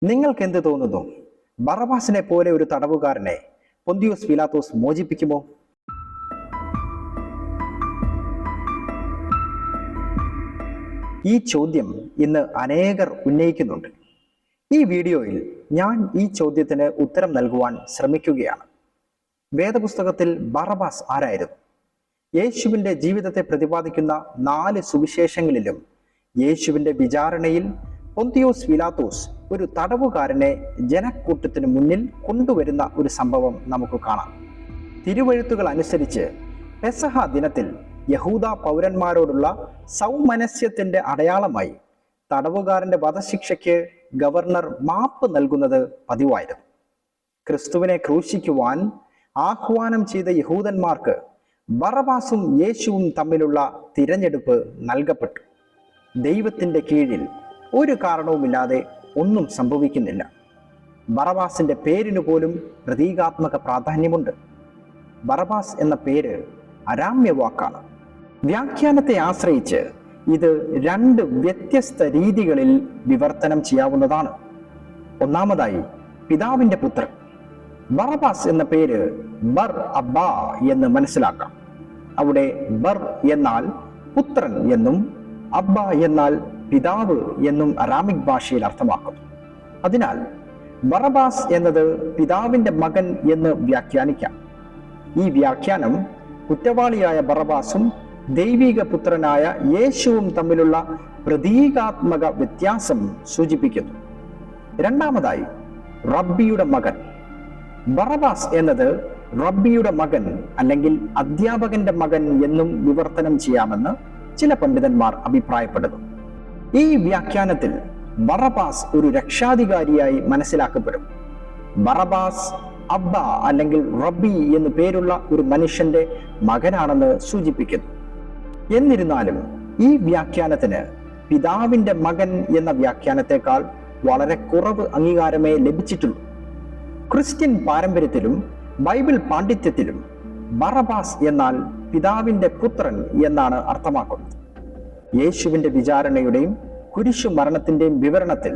നിങ്ങൾക്ക് എന്ത് തോന്നുന്നു? ബറബാസിനെ പോലെ ഒരു തടവുകാരനെ പൊന്തിയോസ് പീലാത്തോസ് മോചിപ്പിക്കുമോ? ഈ ചോദ്യം ഇന്ന് അനേകർ ഉന്നയിക്കുന്നുണ്ട്. ഈ വീഡിയോയിൽ ഞാൻ ഈ ചോദ്യത്തിന് ഉത്തരം നൽകുവാൻ ശ്രമിക്കുകയാണ്. വേദപുസ്തകത്തിൽ ബറബാസ് ആരായിരുന്നു? യേശുവിൻ്റെ ജീവിതത്തെ പ്രതിപാദിക്കുന്ന 4 സുവിശേഷങ്ങളിലും യേശുവിൻ്റെ വിചാരണയിൽ പൊന്തിയോസ് പീലാത്തോസ് ഒരു തടവുകാരനെ ജനക്കൂട്ടത്തിന് മുന്നിൽ കൊണ്ടുവരുന്ന ഒരു സംഭവം നമുക്ക് കാണാം. തിരുവെഴുത്തുകൾ അനുസരിച്ച് പെസഹ ദിനത്തിൽ യഹൂദ പൗരന്മാരോടുള്ള സൗമനസ്യത്തിന്റെ അടയാളമായി തടവുകാരന്റെ വധശിക്ഷയ്ക്ക് ഗവർണർ മാപ്പ് നൽകുന്നത് പതിവായിരുന്നു. ക്രിസ്തുവിനെ ക്രൂശിക്കുവാൻ ആഹ്വാനം ചെയ്ത യഹൂദന്മാർക്ക് ബറബാസും യേശുവും തമ്മിലുള്ള തിരഞ്ഞെടുപ്പ് നൽകപ്പെട്ടു. ദൈവത്തിന്റെ കീഴിൽ ഒരു കാരണവുമില്ലാതെ ഒന്നും സംഭവിക്കുന്നില്ല. ബറബാസിന്റെ പേരിനു പോലും പ്രതീകാത്മക പ്രാധാന്യമുണ്ട്. ബറബാസ് എന്ന പേര് അരാമ്യ വാക്കാണ്. വ്യാഖ്യാനത്തെ ആശ്രയിച്ച് ഇത് 2 വ്യത്യസ്ത രീതികളിൽ വിവർത്തനം ചെയ്യാവുന്നതാണ്. ഒന്നാമതായി, പിതാവിന്റെ പുത്രൻ. ബറബാസ് എന്ന പേര് ബർ അബ്ബ എന്ന് മനസ്സിലാക്കാം. അവിടെ ബർ എന്നാൽ പുത്രൻ എന്നും അബ്ബ എന്നാൽ പിതാവ് എന്നും അരാമിക് ഭാഷയിൽ അർത്ഥമാക്കുന്നു. അതിനാൽ ബറബാസ് എന്നത് പിതാവിന്റെ മകൻ എന്ന് വ്യാഖ്യാനിക്കാം. ഈ വ്യാഖ്യാനം കുറ്റവാളിയായ ബറബാസും ദൈവിക പുത്രനായ യേശുവും തമ്മിലുള്ള പ്രതീകാത്മക വ്യത്യാസം സൂചിപ്പിക്കുന്നു. രണ്ടാമതായി, റബ്ബിയുടെ മകൻ. ബറബാസ് എന്നത് റബ്ബിയുടെ മകൻ അല്ലെങ്കിൽ അധ്യാപകന്റെ മകൻ എന്നും വിവർത്തനം ചെയ്യാമെന്ന് ചില പണ്ഡിതന്മാർ അഭിപ്രായപ്പെടുന്നു. ഈ വ്യാഖ്യാനത്തിൽ ബറബാസ് ഒരു രക്ഷാധികാരിയായി മനസ്സിലാക്കപ്പെടും. ബറബാസ് അബ്ബ അല്ലെങ്കിൽ റബ്ബി എന്ന് പേരുള്ള ഒരു മനുഷ്യന്റെ മകനാണെന്ന് സൂചിപ്പിക്കുന്നു. എന്നിരുന്നാലും ഈ വ്യാഖ്യാനത്തിന് പിതാവിന്റെ മകൻ എന്ന വ്യാഖ്യാനത്തെക്കാൾ വളരെ കുറവ് അംഗീകാരമേ ലഭിച്ചിട്ടുള്ളൂ. ക്രിസ്ത്യൻ പാരമ്പര്യത്തിലും ബൈബിൾ പാണ്ഡിത്യത്തിലും ബറബാസ് എന്നാൽ പിതാവിന്റെ പുത്രൻ എന്നാണ് അർത്ഥമാക്കുന്നത്. യേശുവിന്റെ വിചാരണയുടെയും കുരിശു മരണത്തിന്റെയും വിവരണത്തിൽ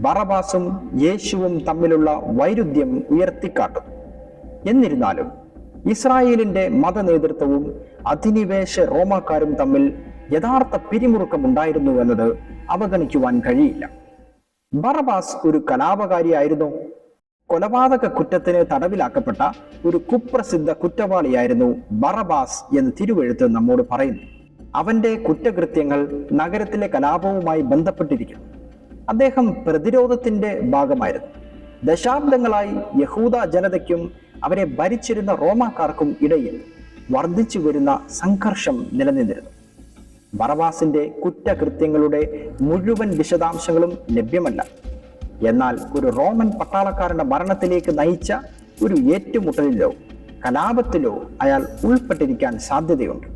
ബറബാസും യേശുവും തമ്മിലുള്ള വൈരുദ്ധ്യം ഉയർത്തിക്കാട്ടുന്നു. എന്നിരുന്നാലും ഇസ്രായേലിന്റെ മതനേതൃത്വവും അധിനിവേശ റോമാക്കാരും തമ്മിൽ യഥാർത്ഥ പിരിമുറുക്കമുണ്ടായിരുന്നു എന്നത് അവഗണിക്കുവാൻ കഴിയില്ല. ബറബാസ് ഒരു കലാപകാരിയായിരുന്നു. കൊലപാതക കുറ്റത്തിന് തടവിലാക്കപ്പെട്ട ഒരു കുപ്രസിദ്ധ കുറ്റവാളിയായിരുന്നു ബറബാസ് എന്ന് തിരുവെഴുത്ത് നമ്മോട് പറയുന്നു. അവന്റെ കുറ്റകൃത്യങ്ങൾ നഗരത്തിലെ കലാപവുമായി ബന്ധപ്പെട്ടിരിക്കുന്നു. അദ്ദേഹം പ്രതിരോധത്തിന്റെ ഭാഗമായിരുന്നു. ദശാബ്ദങ്ങളായി യഹൂദ ജനതയ്ക്കും അവരെ ഭരിച്ചിരുന്ന റോമാക്കാർക്കും ഇടയിൽ വർദ്ധിച്ചു വരുന്ന സംഘർഷം നിലനിന്നിരുന്നു. ബറബാസിന്റെ കുറ്റകൃത്യങ്ങളുടെ മുഴുവൻ വിശദാംശങ്ങളും ലഭ്യമല്ല. എന്നാൽ ഒരു റോമൻ പട്ടാളക്കാരന്റെ മരണത്തിലേക്ക് നയിച്ച ഒരു ഏറ്റുമുട്ടലിലോ കലാപത്തിലോ അയാൾ ഉൾപ്പെട്ടിരിക്കാൻ സാധ്യതയുണ്ട്.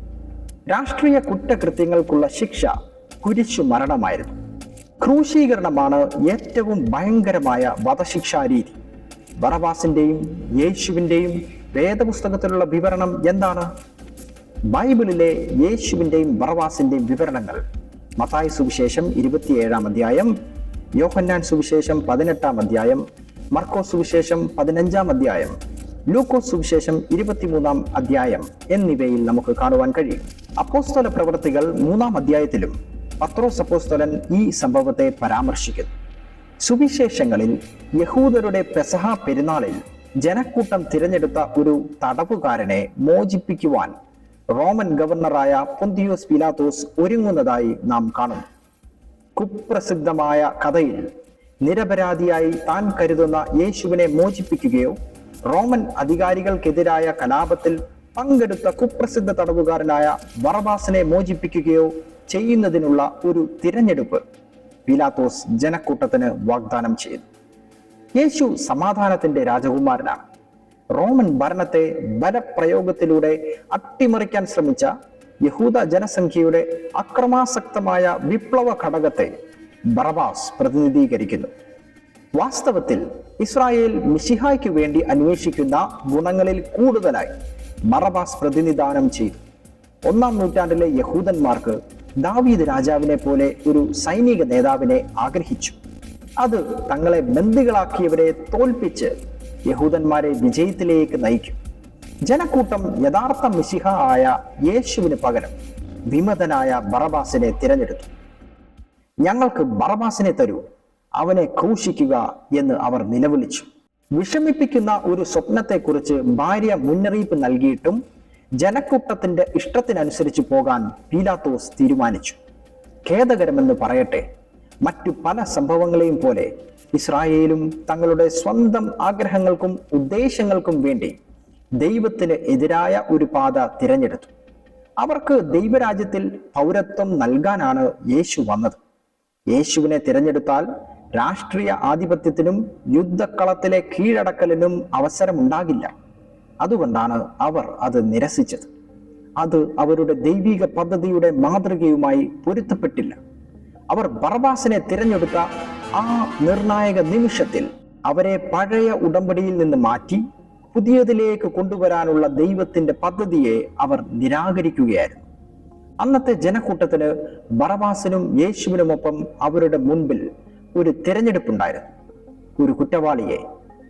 രാഷ്ട്രീയ കുറ്റകൃത്യങ്ങൾക്കുള്ള ശിക്ഷ കുരിശു മരണമായിരുന്നു. ക്രൂശീകരണമാണ് ഏറ്റവും ഭയങ്കരമായ വധശിക്ഷാരീതി. ബറബാസിന്റെയും യേശുവിന്റെയും വേദപുസ്തകത്തിലുള്ള വിവരണം എന്താണ്? ബൈബിളിലെ യേശുവിന്റെയും ബറബാസിന്റെയും വിവരണങ്ങൾ മത്തായി സുവിശേഷം 27-ാം അധ്യായം, യോഹന്നാൻ സുവിശേഷം 18-ാം അധ്യായം, മർക്കോസ് സുവിശേഷം 15-ാം അധ്യായം, ലൂക്കോസ് സുവിശേഷം 23-ാം അധ്യായം എന്നിവയിൽ നമുക്ക് കാണുവാൻ കഴിയും. അപ്പോസ്തല പ്രവൃത്തികൾ 3-ാം അധ്യായത്തിലും പത്രോസ് അപ്പോസ്തലൻ ഈ സംഭവത്തെ പരാമർശിക്കുന്നു. സുവിശേഷങ്ങളിൽ യഹൂദരുടെ പെസഹ പെരുന്നാളിൽ ജനക്കൂട്ടം തിരഞ്ഞെടുത്ത ഒരു തടവുകാരനെ മോചിപ്പിക്കുവാൻ റോമൻ ഗവർണറായ പൊന്തിയോസ് പീലാത്തോസ് ഒരുങ്ങുന്നതായി നാം കാണുന്നു. കുപ്രസിദ്ധമായ കഥയിൽ നിരപരാധിയായി താൻ കരുതുന്ന യേശുവിനെ മോചിപ്പിക്കുകയോ റോമൻ അധികാരികൾക്കെതിരായ കലാപത്തിൽ പങ്കെടുത്ത കുപ്രസിദ്ധ തടവുകാരനായ ബറബാസിനെ മോചിപ്പിക്കുകയോ ചെയ്യുന്നതിനുള്ള ഒരു തിരഞ്ഞെടുപ്പ് പീലാത്തോസ് ജനക്കൂട്ടത്തിന് വാഗ്ദാനം ചെയ്തു. യേശു സമാധാനത്തിന്റെ രാജകുമാരനാണ്. റോമൻ ഭരണത്തെ ബലപ്രയോഗത്തിലൂടെ അട്ടിമറിക്കാൻ ശ്രമിച്ച യഹൂദ ജനസംഖ്യയുടെ അക്രമാസക്തമായ വിപ്ലവ ഘടകത്തെ ബറബാസ് പ്രതിനിധീകരിക്കുന്നു. വാസ്തവത്തിൽ ഇസ്രായേൽ മിശിഹായ്ക്ക് വേണ്ടി അന്വേഷിക്കുന്ന ഗുണങ്ങളിൽ കൂടുതലായി ബറബാസ് പ്രതിനിധാനം ചെയ്തു. 1-ാം നൂറ്റാണ്ടിലെ യഹൂദന്മാർക്ക് ദാവീദ് രാജാവിനെ പോലെ ഒരു സൈനിക നേതാവിനെ ആഗ്രഹിച്ചു. അത് തങ്ങളെ ബന്ദികളാക്കിയവരെ തോൽപ്പിച്ച് യഹൂദന്മാരെ വിജയത്തിലേക്ക് നയിക്കും. ജനക്കൂട്ടം യഥാർത്ഥ മിശിഹ ആയ യേശുവിന് പകരം വിമതനായ ബറബാസിനെ തിരഞ്ഞെടുത്തു. ഞങ്ങൾക്ക് ബറബാസിനെ തരൂ, അവനെ ക്രൂശിക്കുക എന്ന് അവർ നിലവിളിച്ചു. വിഷമിപ്പിക്കുന്ന ഒരു സ്വപ്നത്തെക്കുറിച്ച് ഭാര്യ മുന്നറിയിപ്പ് നൽകിയിട്ടും ജനക്കൂട്ടത്തിന്റെ ഇഷ്ടത്തിനനുസരിച്ച് പോകാൻ പീലാത്തോസ് തീരുമാനിച്ചു. ഖേദകരമെന്ന് പറയട്ടെ, മറ്റു പല സംഭവങ്ങളെയും പോലെ ഇസ്രായേലും തങ്ങളുടെ സ്വന്തം ആഗ്രഹങ്ങൾക്കും ഉദ്ദേശങ്ങൾക്കും വേണ്ടി ദൈവത്തിന് എതിരായ ഒരു പാത തിരഞ്ഞെടുത്തു. അവർക്ക് ദൈവരാജ്യത്തിൽ പൗരത്വം നൽകാനാണ് യേശു വന്നത്. യേശുവിനെ തിരഞ്ഞെടുത്താൽ രാഷ്ട്രീയ ആധിപത്യത്തിനും യുദ്ധക്കളത്തിലെ കീഴടക്കലിനും അവസരമുണ്ടാകില്ല. അതുകൊണ്ടാണ് അവർ അത് നിരസിച്ചത്. അത് അവരുടെ ദൈവിക പദ്ധതിയുടെ മാതൃകയുമായി പൊരുത്തപ്പെട്ടില്ല. അവർ ബറബാസിനെ തിരഞ്ഞെടുത്ത ആ നിർണായക നിമിഷത്തിൽ അവരെ പഴയ ഉടമ്പടിയിൽ നിന്ന് മാറ്റി പുതിയതിലേക്ക് കൊണ്ടുവരാനുള്ള ദൈവത്തിന്റെ പദ്ധതിയെ അവർ നിരാകരിക്കുകയായിരുന്നു. അന്നത്തെ ജനക്കൂട്ടത്തിന് ബറബാസിനും യേശുവിനുമൊപ്പം അവരുടെ മുൻപിൽ ഒരു തിരഞ്ഞെടുപ്പുണ്ടായിരുന്നു. ഒരു കുറ്റവാളിയെ,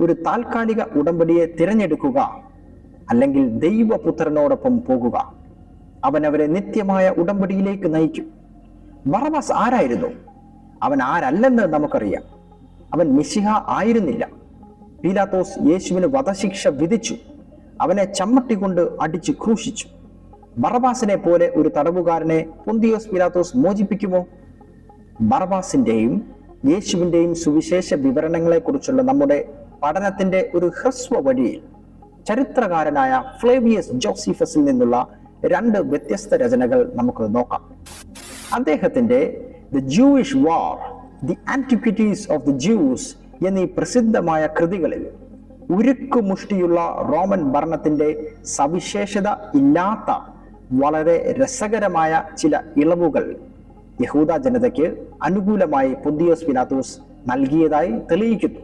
ഒരു താൽക്കാലിക ഉടമ്പടിയെ തിരഞ്ഞെടുക്കുക, അല്ലെങ്കിൽ ദൈവപുത്രനോടൊപ്പം പോകുക. അവൻ അവരെ നിത്യമായ ഉടമ്പടിയിലേക്ക് നയിക്കും. ബറബാസ് ആരായിരുന്നു? അവൻ ആരല്ലെന്ന് നമുക്കറിയാം. അവൻ മിശിഹ ആയിരുന്നില്ല. പീലാത്തോസ് യേശുവിന് വധശിക്ഷ വിധിച്ചു. അവനെ ചമ്മട്ടി കൊണ്ട് അടിച്ചു ക്രൂശിച്ചു. ബറബാസിനെ പോലെ ഒരു തടവുകാരനെ പൊന്തിയോസ് പീലാത്തോസ് മോചിപ്പിക്കുമോ? ബറബാസിന്റെയും യേശുവിന്റെയും സുവിശേഷ വിവരണങ്ങളെ കുറിച്ചുള്ള നമ്മുടെ പഠനത്തിന്റെ ഒരു ഹ്രസ്വ വഴിയിൽ ചരിത്രകാരനായ ഫ്ലേവിയസ് ജോസീഫസിൽ നിന്നുള്ള 2 വ്യത്യസ്ത രചനകൾ നമുക്ക് നോക്കാം. അദ്ദേഹത്തിന്റെ the Jewish war, the antiquities of the juice എന്നീ പ്രസിദ്ധമായ കൃതികളിൽ ഉരുക്കുമുഷ്ടിയുള്ള റോമൻ ഭരണത്തിന്റെ സവിശേഷത ഇല്ലാത്ത വളരെ രസകരമായ ചില ഇളവുകൾ യഹൂദ ജനതയ്ക്ക് അനുകൂലമായി പൊന്തിയോസ് പീലാത്തോസ് നൽകിയതായി തെളിയിക്കുന്നു.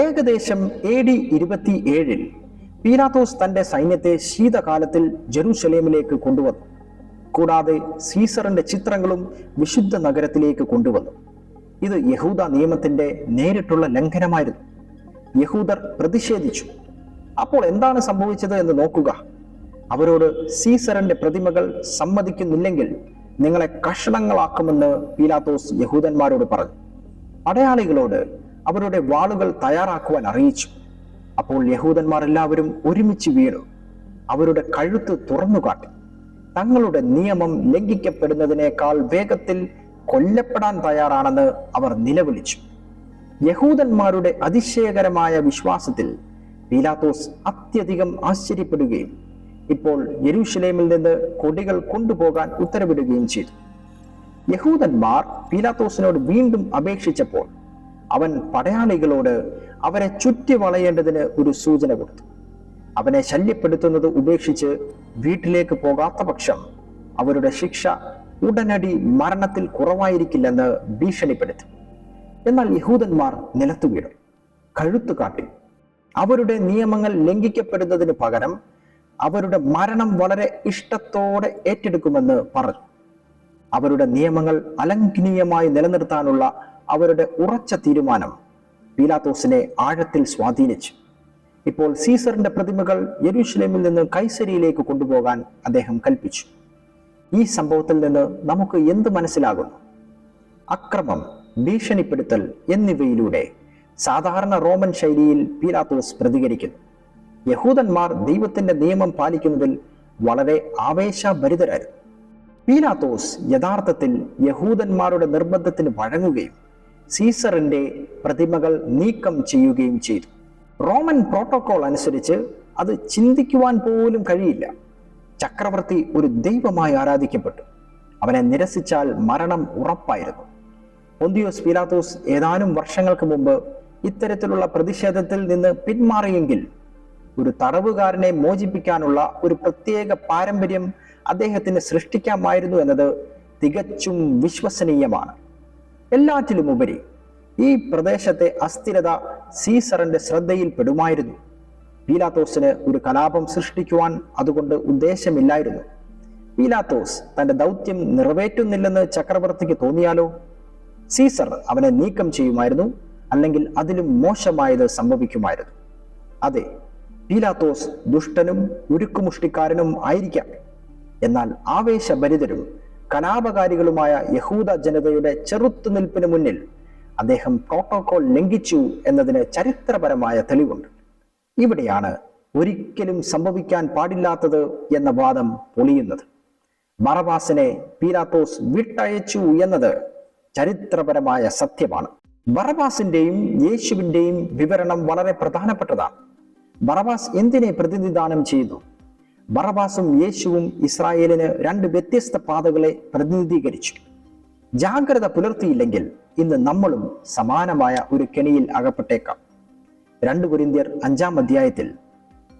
ഏകദേശം AD 27 പീലാത്തോസ് തന്റെ സൈന്യത്തെ ശീതകാലത്തിൽ ജെറൂസലേമിലേക്ക് കൊണ്ടുവന്നു. കൂടാതെ സീസറിന്റെ ചിത്രങ്ങളും വിശുദ്ധ നഗരത്തിലേക്ക് കൊണ്ടുവന്നു. ഇത് യഹൂദ നിയമത്തിന്റെ നേരിട്ടുള്ള ലംഘനമായിരുന്നു. യഹൂദർ പ്രതിഷേധിച്ചു. അപ്പോൾ എന്താണ് സംഭവിച്ചത് എന്ന് നോക്കുക. അവരോട് സീസറിന്റെ പ്രതിമകൾ സമ്മതിക്കുന്നില്ലെങ്കിൽ നിങ്ങളെ കഷണങ്ങളാക്കുമെന്ന് പീലാത്തോസ് യഹൂദന്മാരോട് പറഞ്ഞു. പടയാളികളോട് അവരുടെ വാളുകൾ തയ്യാറാക്കുവാൻ അറിയിച്ചു. അപ്പോൾ യഹൂദന്മാർ എല്ലാവരും ഒരുമിച്ച് വീണു അവരുടെ കഴുത്ത് തുറന്നുകാട്ടി. തങ്ങളുടെ നിയമം ലംഘിക്കപ്പെടുന്നതിനേക്കാൾ വേഗത്തിൽ കൊല്ലപ്പെടാൻ തയ്യാറാണെന്ന് അവർ നിലവിളിച്ചു. യഹൂദന്മാരുടെ അതിശയകരമായ വിശ്വാസത്തിൽ പീലാത്തോസ് അത്യധികം ആശ്ചര്യപ്പെടുകയും ഇപ്പോൾ യെരൂശലേമിൽ നിന്ന് കൊടികൾ കൊണ്ടുപോകാൻ ഉത്തരവിടുകയും ചെയ്തു. യഹൂദന്മാർ പീലാത്തോസിനോട് വീണ്ടും അപേക്ഷിച്ചപ്പോൾ അവൻ പടയാളികളോട് അവരെ ചുറ്റി വളയേണ്ടതിന് ഒരു സൂചന കൊടുത്തു. അവനെ ശല്യപ്പെടുത്തുന്നത് ഉപേക്ഷിച്ച് വീട്ടിലേക്ക് പോകാത്ത പക്ഷം അവരുടെ ശിക്ഷ ഉടനടി മരണത്തിൽ കുറവായിരിക്കില്ലെന്ന് ഭീഷണിപ്പെടുത്തി. എന്നാൽ യഹൂദന്മാർ നിലത്തു വീണു, കഴുത്തു കാട്ടി. അവരുടെ നിയമങ്ങൾ ലംഘിക്കപ്പെടുന്നതിന് പകരം അവരുടെ മരണം വളരെ ഇഷ്ടത്തോടെ ഏറ്റെടുക്കുമെന്ന് പറഞ്ഞു. അവരുടെ നിയമങ്ങൾ അലംഘനീയമായി നിലനിർത്താനുള്ള അവരുടെ ഉറച്ച തീരുമാനം പീലാത്തോസിനെ ആഴത്തിൽ സ്വാധീനിച്ചു. ഇപ്പോൾ സീസറിന്റെ പ്രതിമകൾ യെരൂശലേമിൽ നിന്ന് കൈസരിയിലേക്ക് കൊണ്ടുപോകാൻ അദ്ദേഹം കൽപ്പിച്ചു. ഈ സംഭവത്തിൽ നിന്ന് നമുക്ക് എന്ത് മനസ്സിലാകുന്നു? അക്രമം, ഭീഷണിപ്പെടുത്തൽ എന്നിവയിലൂടെ സാധാരണ റോമൻ ശൈലിയിൽ പീലാത്തോസ് പ്രതികരിക്കുന്നു. യഹൂദന്മാർ ദൈവത്തിന്റെ നിയമം പാലിക്കുന്നതിൽ വളരെ ആവേശഭരിതരായിരുന്നു. പീലാത്തോസ് യഥാർത്ഥത്തിൽ യഹൂദന്മാരുടെ നിർബന്ധത്തിന് വഴങ്ങുകയും സീസറിന്റെ പ്രതിമകൾ നീക്കം ചെയ്യുകയും ചെയ്തു. റോമൻ പ്രോട്ടോകോൾ അനുസരിച്ച് അത് ചിന്തിക്കുവാൻ പോലും കഴിയില്ല. ചക്രവർത്തി ഒരു ദൈവമായി ആരാധിക്കപ്പെട്ടു. അവനെ നിരസിച്ചാൽ മരണം ഉറപ്പായിരുന്നു. പൊന്തിയോസ് പീലാത്തോസ് ഏതാനും വർഷങ്ങൾക്ക് മുമ്പ് ഇത്തരത്തിലുള്ള പ്രതിഷേധത്തിൽ നിന്ന് പിന്മാറിയെങ്കിൽ ഒരു തടവുകാരനെ മോചിപ്പിക്കാനുള്ള ഒരു പ്രത്യേക പാരമ്പര്യം അദ്ദേഹത്തിന് സൃഷ്ടിക്കാമായിരുന്നു എന്നത് തികച്ചും വിശ്വസനീയമാണ്. എല്ലാറ്റിലുമുപരി ഈ പ്രദേശത്തെ അസ്ഥിരത സീസറിന്റെ ശ്രദ്ധയിൽ പെടുമായിരുന്നു. പീലാത്തോസിന് ഒരു കലാപം സൃഷ്ടിക്കുവാൻ അതുകൊണ്ട് ഉദ്ദേശമില്ലായിരുന്നു. പീലാത്തോസ് തന്റെ ദൗത്യം നിറവേറ്റുന്നില്ലെന്ന് ചക്രവർത്തിക്ക് തോന്നിയാലോ? സീസർ അവനെ നീക്കം ചെയ്യുമായിരുന്നു. അല്ലെങ്കിൽ അതിലും മോശമായത് സംഭവിക്കുമായിരുന്നു. അതെ, പീലാത്തോസ് ദുഷ്ടനും ഉരുക്കുമുഷ്ടിക്കാരനും ആയിരിക്കാം. എന്നാൽ ആവേശഭരിതരും കലാപകാരികളുമായ യഹൂദ ജനതയുടെ ചെറുത്തുനിൽപ്പിന് മുന്നിൽ അദ്ദേഹം പ്രോട്ടോകോൾ ലംഘിച്ചു എന്നതിന് ചരിത്രപരമായ തെളിവുണ്ട്. ഇവിടെയാണ് ഒരിക്കലും സംഭവിക്കാൻ പാടില്ലാത്തത് എന്ന വാദം പൊളിയുന്നത്. ബറബാസിനെ പീലാത്തോസ് വിട്ടയച്ചു എന്നത് ചരിത്രപരമായ സത്യമാണ്. ബറബാസിന്റെയും യേശുവിന്റെയും വിവരണം വളരെ പ്രധാനപ്പെട്ടതാണ്. ബറബാസ് എന്തിനെ പ്രതിനിധാനം ചെയ്യുന്നു? ബറബാസും യേശുവും ഇസ്രായേലിന് രണ്ട് വ്യത്യസ്ത പാതകളെ പ്രതിനിധീകരിച്ചു. ജാഗ്രത പുലർത്തിയില്ലെങ്കിൽ ഇന്ന് നമ്മളും സമാനമായ ഒരു കെണിയിൽ അകപ്പെട്ടേക്കാം. 2 കൊരിന്ത്യർ 5-ാം അധ്യായത്തിൽ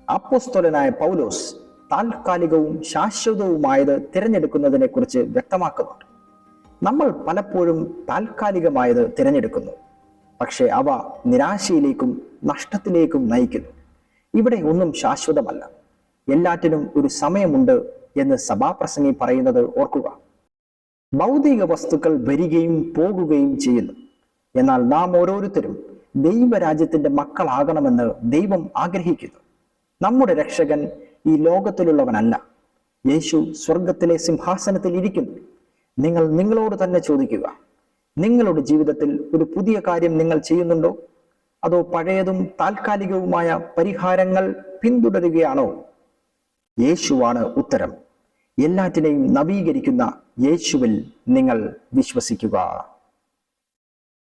അപ്പോസ്തലനായ പൗലോസ് താൽക്കാലികവും ശാശ്വതവുമായത് തിരഞ്ഞെടുക്കുന്നതിനെ കുറിച്ച് വ്യക്തമാക്കുന്നുണ്ട്. നമ്മൾ പലപ്പോഴും താൽക്കാലികമായത് തിരഞ്ഞെടുക്കുന്നു, പക്ഷെ അവ നിരാശയിലേക്കും നഷ്ടത്തിലേക്കും നയിക്കുന്നു. ഇവിടെ ഒന്നും ശാശ്വതമല്ല. എല്ലാറ്റിനും ഒരു സമയമുണ്ട് എന്ന് സഭാപ്രസംഗി പറയുന്നത് ഓർക്കുക. ഭൗതിക വസ്തുക്കൾ വരികയും പോകുകയും ചെയ്യുന്നു. എന്നാൽ നാം ഓരോരുത്തരും ദൈവരാജ്യത്തിന്റെ മക്കളാകണമെന്ന് ദൈവം ആഗ്രഹിക്കുന്നു. നമ്മുടെ രക്ഷകൻ ഈ ലോകത്തിലുള്ളവനല്ല. യേശു സ്വർഗത്തിലെ സിംഹാസനത്തിൽ ഇരിക്കുന്നു. നിങ്ങൾ നിങ്ങളോട് തന്നെ ചോദിക്കുക, നിങ്ങളുടെ ജീവിതത്തിൽ ഒരു പുതിയ കാര്യം നിങ്ങൾ ചെയ്യുന്നുണ്ടോ? അതോ പഴയതും താൽക്കാലികവുമായ പരിഹാരങ്ങൾ പിന്തുടരുകയാണോ? യേശുവാണ് ഉത്തരം. എല്ലാറ്റിനെയും നവീകരിക്കുന്ന യേശുവിൽ നിങ്ങൾ വിശ്വസിക്കുക.